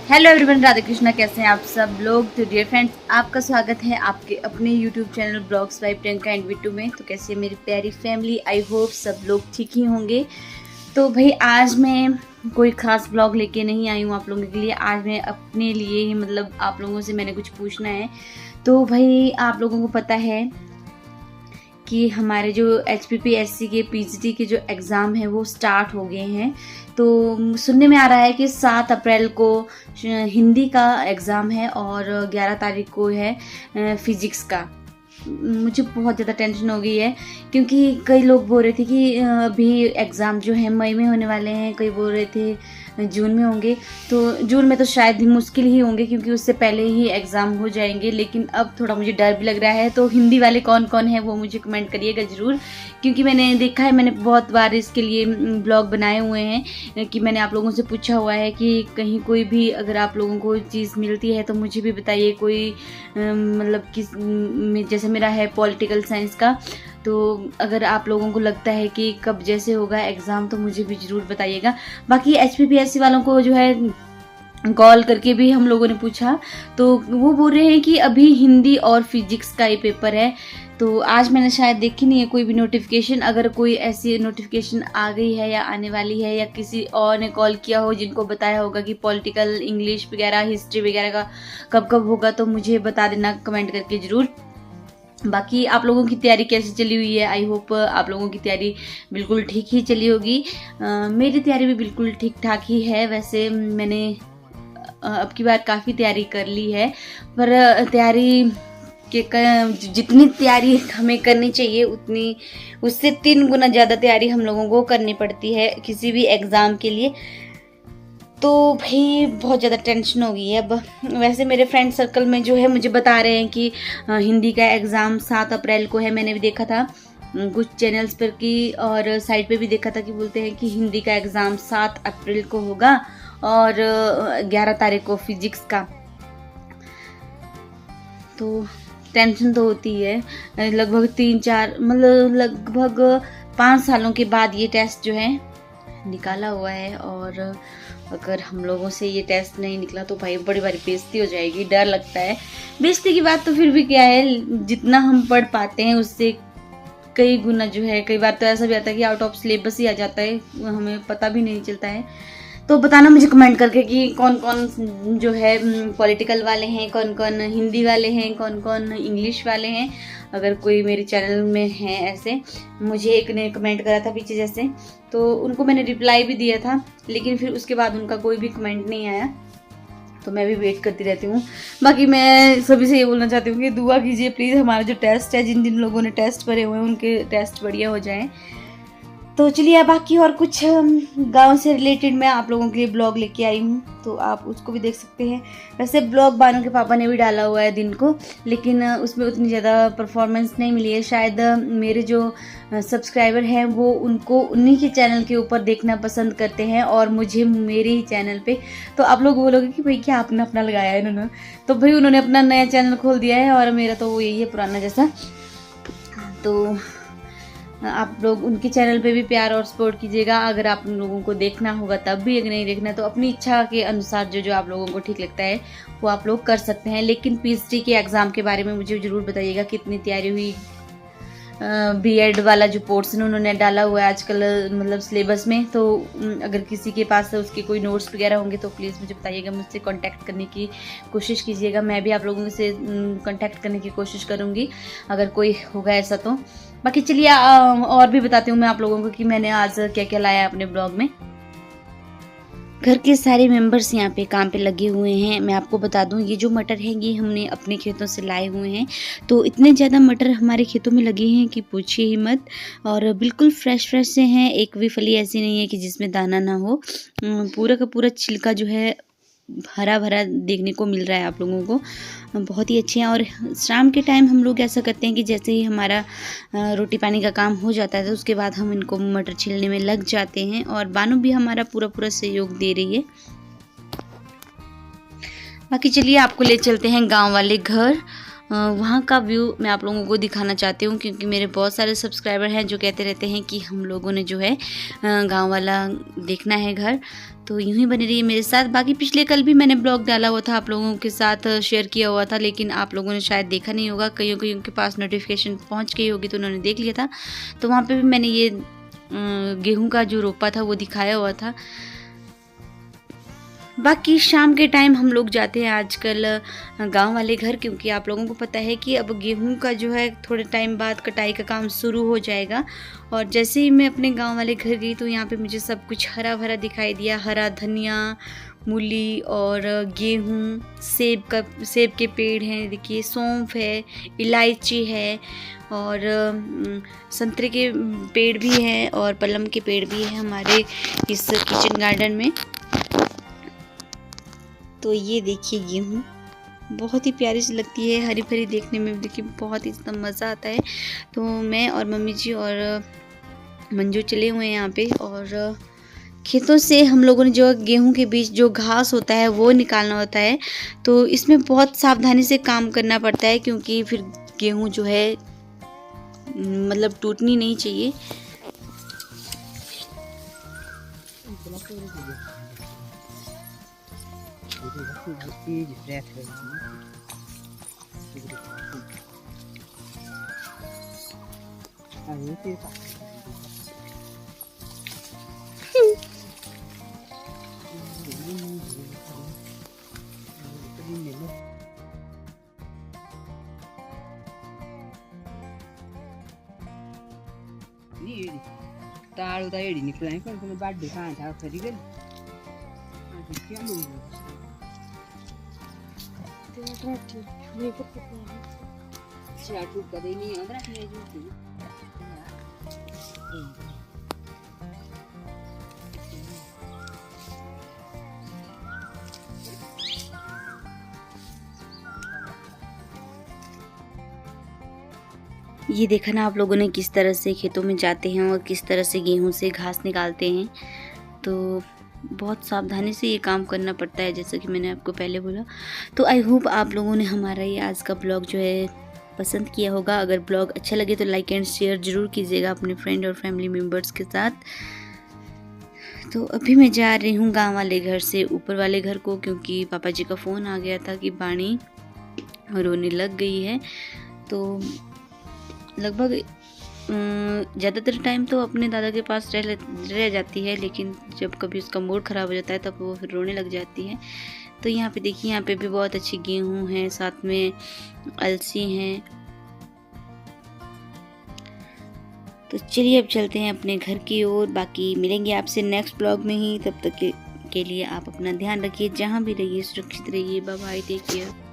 Hello everyone, Radhe Krishna. कैसे हैं आप सब लोग। तो डियर फ्रेंड्स, आपका स्वागत है आपके अपने YouTube channel blogs by Priyanka and Bittu में। तो कैसे है मेरी प्यारी फैमिली, आई होप सब लोग ठीक ही होंगे। तो भाई आज मैं कोई ख़ास ब्लॉग लेके नहीं आई हूँ आप लोगों के लिए। आज मैं अपने लिए ही मतलब आप लोगों से मैंने कुछ पूछना है। तो भाई आप लोगों को पता है कि हमारे जो HPPSC के PGT के जो एग्ज़ाम है वो स्टार्ट हो गए हैं। तो सुनने में आ रहा है कि 7 अप्रैल को हिंदी का एग्ज़ाम है और 11 तारीख को है फिजिक्स का। मुझे बहुत ज़्यादा टेंशन हो गई है क्योंकि कई लोग बोल रहे थे कि अभी एग्ज़ाम जो है मई में होने वाले हैं, कई बोल रहे थे जून में होंगे। तो जून में तो शायद ही मुश्किल ही होंगे क्योंकि उससे पहले ही एग्ज़ाम हो जाएंगे। लेकिन अब थोड़ा मुझे डर भी लग रहा है। तो हिंदी वाले कौन कौन है वो मुझे कमेंट करिएगा ज़रूर, क्योंकि मैंने देखा है, मैंने बहुत बार इसके लिए ब्लॉग बनाए हुए हैं कि मैंने आप लोगों से पूछा हुआ है कि कहीं कोई भी अगर आप लोगों को चीज़ मिलती है तो मुझे भी बताइए। कोई मतलब किस जैसे मेरा है पॉलिटिकल साइंस का, तो अगर आप लोगों को लगता है कि कब जैसे होगा एग्ज़ाम तो मुझे भी ज़रूर बताइएगा। बाकी HPPSC वालों को जो है कॉल करके भी हम लोगों ने पूछा, तो वो बोल रहे हैं कि अभी हिंदी और फिजिक्स का ही पेपर है। तो आज मैंने शायद देखी नहीं है कोई भी नोटिफिकेशन। अगर कोई ऐसी नोटिफिकेशन आ गई है या आने वाली है या किसी और ने कॉल किया हो जिनको बताया होगा कि पॉलिटिकल, इंग्लिश वगैरह, हिस्ट्री वगैरह का कब कब होगा, तो मुझे बता देना कमेंट करके ज़रूर। बाकी आप लोगों की तैयारी कैसी चली हुई है। आई होप आप लोगों की तैयारी बिल्कुल ठीक ही चली होगी। मेरी तैयारी भी बिल्कुल ठीक ठाक ही है। वैसे मैंने अब की बार काफ़ी तैयारी कर ली है, पर तैयारी के जितनी तैयारी हमें करनी चाहिए उतनी उससे 3 गुना ज़्यादा तैयारी हम लोगों को करनी पड़ती है किसी भी एग्ज़ाम के लिए। तो भाई बहुत ज़्यादा टेंशन हो गई है अब। वैसे मेरे फ्रेंड सर्कल में जो है मुझे बता रहे हैं कि हिंदी का एग्ज़ाम 7 अप्रैल को है। मैंने भी देखा था कुछ चैनल्स पर की और साइट पे भी देखा था कि बोलते हैं कि हिंदी का एग्ज़ाम 7 अप्रैल को होगा और 11 तारीख को फिजिक्स का। तो टेंशन तो होती है। लगभग 3-4 मतलब लगभग 5 सालों के बाद ये टेस्ट जो है निकाला हुआ है, और अगर हम लोगों से ये टेस्ट नहीं निकला तो भाई बड़ी बड़ी बेइज्जती हो जाएगी। डर लगता है। बेइज्जती की बात तो फिर भी क्या है, जितना हम पढ़ पाते हैं उससे कई गुना जो है, कई बार तो ऐसा भी आता है कि आउट ऑफ सिलेबस ही आ जाता है, हमें पता भी नहीं चलता है। तो बताना मुझे कमेंट करके कि कौन कौन जो है पॉलिटिकल वाले हैं, कौन कौन हिंदी वाले हैं, कौन कौन इंग्लिश वाले हैं। अगर कोई मेरे चैनल में है ऐसे, मुझे एक ने कमेंट करा था पीछे जैसे, तो उनको मैंने रिप्लाई भी दिया था, लेकिन फिर उसके बाद उनका कोई भी कमेंट नहीं आया। तो मैं भी वेट करती रहती हूँ। बाकी मैं सभी से ये बोलना चाहती हूँ कि दुआ कीजिए प्लीज़, हमारा जो टेस्ट है, जिन जिन लोगों ने टेस्ट भरे हुए हैं उनके टेस्ट बढ़िया हो जाएं। तो चलिए बाकी और कुछ गांव से रिलेटेड मैं आप लोगों के लिए ब्लॉग लेके आई हूँ, तो आप उसको भी देख सकते हैं। वैसे ब्लॉग बानू के पापा ने भी डाला हुआ है दिन को, लेकिन उसमें उतनी ज़्यादा परफॉर्मेंस नहीं मिली है। शायद मेरे जो सब्सक्राइबर हैं वो उनको उन्हीं के चैनल के ऊपर देखना पसंद करते हैं और मुझे मेरे ही चैनल पे। तो आप लोग बोलोगे कि भाई क्या आपने अपना लगाया है इन्होंने, तो भाई उन्होंने अपना नया चैनल खोल दिया है और मेरा तो वो यही है पुराना जैसा। तो आप लोग उनके चैनल पे भी प्यार और सपोर्ट कीजिएगा। अगर आप लोगों को देखना होगा तब भी, अगर नहीं देखना तो अपनी इच्छा के अनुसार जो जो आप लोगों को ठीक लगता है वो आप लोग कर सकते हैं। लेकिन PGT के एग्ज़ाम के बारे में मुझे ज़रूर बताइएगा कितनी तैयारी हुई। B.Ed वाला जो पोर्शन उन्होंने डाला हुआ है आजकल मतलब सिलेबस में, तो अगर किसी के पास उसके कोई नोट्स वगैरह होंगे तो प्लीज़ मुझे बताइएगा, मुझसे कांटेक्ट करने की कोशिश कीजिएगा। मैं भी आप लोगों से कांटेक्ट करने की कोशिश करूँगी अगर कोई होगा ऐसा तो। बाकी चलिए और भी बताती हूँ मैं आप लोगों को कि मैंने आज क्या क्या लाया है अपने ब्लॉग में। घर के सारे मेंबर्स यहाँ पे काम पे लगे हुए हैं। मैं आपको बता दूँ, ये जो मटर है ये हमने अपने खेतों से लाए हुए हैं। तो इतने ज़्यादा मटर हमारे खेतों में लगे हैं कि पूछिए ही मत, और बिल्कुल फ्रेश फ्रेश से हैं। एक भी फली ऐसी नहीं है कि जिसमें दाना ना हो। पूरा का पूरा छिलका जो है हरा भरा देखने को मिल रहा है आप लोगों को, बहुत ही अच्छे हैं। और शाम के टाइम हम लोग ऐसा करते हैं कि जैसे ही हमारा रोटी पानी का काम हो जाता है तो उसके बाद हम इनको मटर छीलने में लग जाते हैं, और बानू भी हमारा पूरा पूरा सहयोग दे रही है। बाकी चलिए आपको ले चलते हैं गांव वाले घर। वहाँ का व्यू मैं आप लोगों को दिखाना चाहती हूँ, क्योंकि मेरे बहुत सारे सब्सक्राइबर हैं जो कहते रहते हैं कि हम लोगों ने जो है गांव वाला देखना है घर। तो यूँ ही बनी रही मेरे साथ। बाकी पिछले कल भी मैंने ब्लॉग डाला हुआ था, आप लोगों के साथ शेयर किया हुआ था, लेकिन आप लोगों ने शायद देखा नहीं होगा। कईयों के पास नोटिफिकेशन पहुँच गई होगी तो उन्होंने देख लिया था। तो वहाँ पे भी मैंने ये गेहूं का जो रोपा था वो दिखाया हुआ था। बाकी शाम के टाइम हम लोग जाते हैं आजकल गांव वाले घर, क्योंकि आप लोगों को पता है कि अब गेहूं का जो है थोड़े टाइम बाद कटाई का काम शुरू हो जाएगा। और जैसे ही मैं अपने गांव वाले घर गई तो यहाँ पे मुझे सब कुछ हरा भरा दिखाई दिया। हरा धनिया, मूली और गेहूं, सेब के पेड़ हैं, देखिए सौंफ है, इलायची है और संतरे के पेड़ भी हैं और पलम के पेड़ भी हैं हमारे इस किचन गार्डन में। तो ये देखिए गेहूँ बहुत ही प्यारी सी लगती है, हरी भरी देखने में, देखिए बहुत ही एकदम मज़ा आता है। तो मैं और मम्मी जी और मंजू चले हुए हैं यहाँ पे, और खेतों से हम लोगों ने जो गेहूं के बीच जो घास होता है वो निकालना होता है। तो इसमें बहुत सावधानी से काम करना पड़ता है, क्योंकि फिर गेहूं जो है मतलब टूटनी नहीं चाहिए। टाढो त हेडी निक्लाइ पनि बाड्डे कहाँ था फेरि गयो ये देखा ना आप लोगों ने किस तरह से खेतों में जाते हैं और किस तरह से गेहूं से घास निकालते हैं। तो बहुत सावधानी से ये काम करना पड़ता है, जैसा कि मैंने आपको पहले बोला। तो आई होप आप लोगों ने हमारा ये आज का ब्लॉग जो है पसंद किया होगा। अगर ब्लॉग अच्छा लगे तो लाइक एंड शेयर ज़रूर कीजिएगा अपने फ्रेंड और फैमिली मेम्बर्स के साथ। तो अभी मैं जा रही हूँ गाँव वाले घर से ऊपर वाले घर को, क्योंकि पापा जी का फ़ोन आ गया था कि बाणी रोने लग गई है। तो लगभग ज़्यादातर टाइम तो अपने दादा के पास रह जाती है, लेकिन जब कभी उसका मूड ख़राब हो जाता है तब वो फिर रोने लग जाती है। तो यहाँ पे देखिए, यहाँ पे भी बहुत अच्छी गेहूँ हैं, साथ में अलसी हैं। तो चलिए अब चलते हैं अपने घर की ओर। बाकी मिलेंगे आपसे नेक्स्ट ब्लॉग में ही, तब तक के लिए आप अपना ध्यान रखिए, जहाँ भी रहिए सुरक्षित रहिए। Bye bye, take care.